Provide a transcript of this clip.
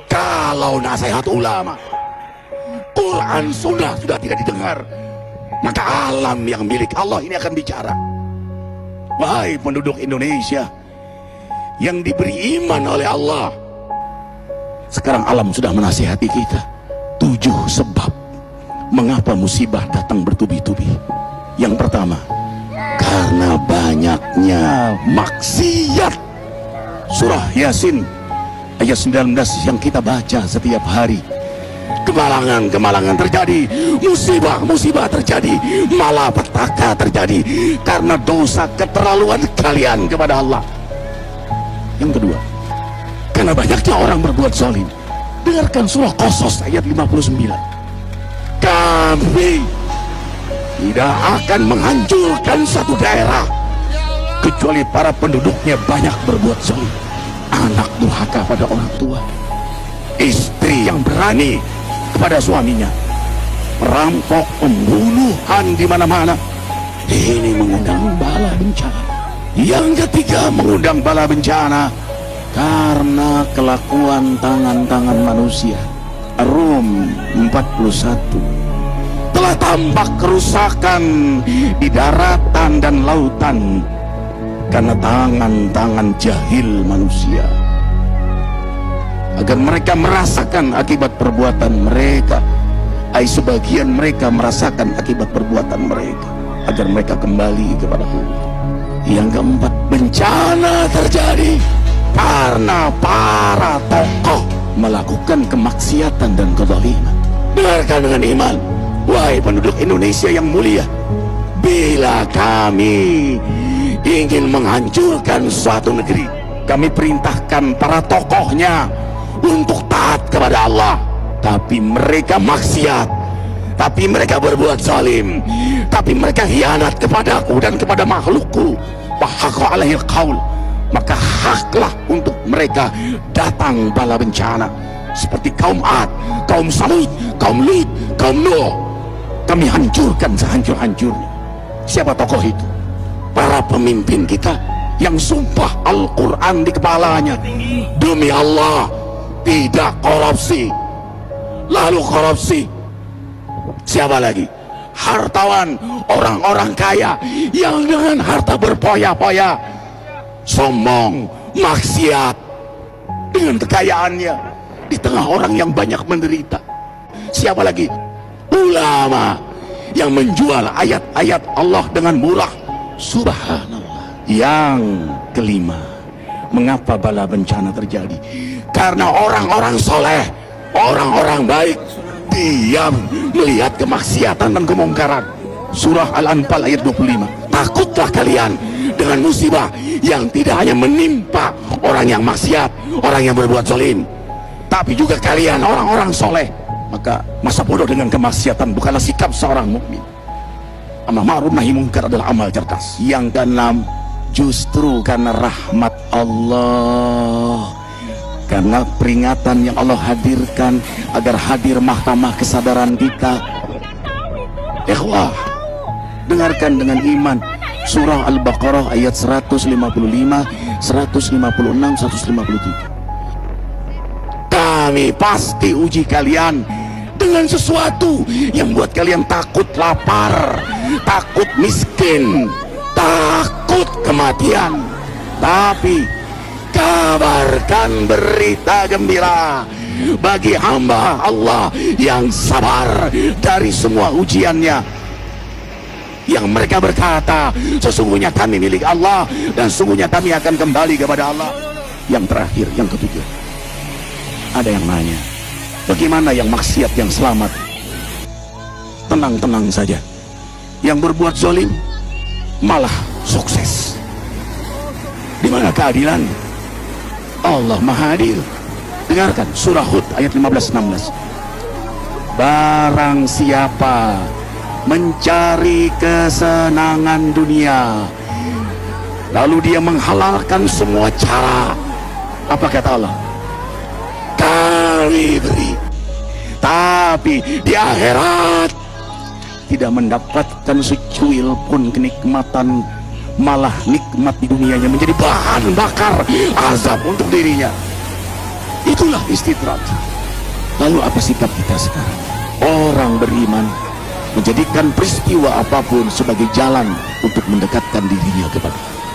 Kalau nasihat ulama, Quran sudah tidak didengar, maka alam yang milik Allah ini akan bicara. Wahai penduduk Indonesia yang diberi iman oleh Allah, sekarang alam sudah menasihati kita 7 sebab mengapa musibah datang bertubi-tubi. Yang pertama, karena banyaknya maksiat. Surah Yasin ayat 19 yang kita baca setiap hari. Kemalangan terjadi, musibah terjadi, malapetaka terjadi karena dosa keterlaluan kalian kepada Allah. Yang kedua, karena banyaknya orang berbuat zalim. Dengarkan surah Qasas ayat 59. Kami tidak akan menghancurkan satu daerah kecuali para penduduknya banyak berbuat zalim. Anak durhaka pada orang tua, istri yang berani kepada suaminya, merampok, pembunuhan di mana-mana. Ini mengundang bala bencana. Yang ketiga, mengundang bala bencana karena kelakuan tangan-tangan manusia. Rum 41. Telah tampak kerusakan di daratan dan lautan karena tangan-tangan jahil manusia, agar mereka merasakan akibat perbuatan mereka. Sebagian mereka merasakan akibat perbuatan mereka, agar mereka kembali kepada Allah. Yang keempat, bencana terjadi karena para tokoh melakukan kemaksiatan dan kezaliman. Dengarkan dengan iman, wahai penduduk Indonesia yang mulia, bila kami ingin menghancurkan suatu negeri, kami perintahkan para tokohnya untuk taat kepada Allah, tapi mereka maksiat, tapi mereka berbuat zalim, tapi mereka khianat kepadaku dan kepada makhlukku. Fahaqa alaihil qaul, maka haklah untuk mereka datang bala bencana seperti kaum Ad, kaum Samud, kaum Lut, kaum Nuh. Kami hancurkan sehancur-hancurnya. Siapa tokoh itu? Para pemimpin kita yang sumpah Al-Quran di kepalanya, demi Allah tidak korupsi. Lalu korupsi. Siapa lagi? Hartawan, orang-orang kaya yang dengan harta berpoya-poya, sombong, maksiat dengan kekayaannya di tengah orang yang banyak menderita. Siapa lagi? Ulama yang menjual ayat-ayat Allah dengan murah. Subhanallah. Yang kelima, mengapa bala bencana terjadi? Karena orang-orang soleh, orang-orang baik diam melihat kemaksiatan dan kemungkaran. Surah Al-Anfal ayat 25. Takutlah kalian dengan musibah yang tidak hanya menimpa orang yang maksiat, orang yang berbuat zalim, tapi juga kalian orang-orang soleh. Maka masa bodoh dengan kemaksiatan bukanlah sikap seorang mukmin. Amar ma'ruf nahi munkar adalah amal cerdas. Yang keenam, justru karena rahmat Allah, karena peringatan yang Allah hadirkan agar hadir mahkamah kesadaran kita. Ikhwah, dengarkan dengan iman surah Al-Baqarah ayat 155, 156, 153. Kami pasti uji kalian dengan sesuatu yang buat kalian takut lapar, takut miskin, takut kematian. Tapi kabarkan berita gembira bagi hamba Allah yang sabar dari semua ujiannya, yang mereka berkata, sesungguhnya kami milik Allah dan sesungguhnya kami akan kembali kepada Allah. Yang terakhir, yang ketujuh, ada yang nanya, bagaimana yang maksiat yang selamat? Tenang-tenang saja. Yang berbuat zalim malah sukses. Di mana keadilan? Allah Maha Adil. Dengarkan surah Hud ayat 15-16. Barang siapa mencari kesenangan dunia, lalu dia menghalalkan semua cara, apa kata Allah? Kami beri, tapi di akhirat tidak mendapatkan secuil pun kenikmatan, malah nikmat di dunianya menjadi bahan bakar azab untuk dirinya. Itulah istidrak. Lalu apa sikap kita sekarang? Orang beriman menjadikan peristiwa apapun sebagai jalan untuk mendekatkan dirinya kepada Allah.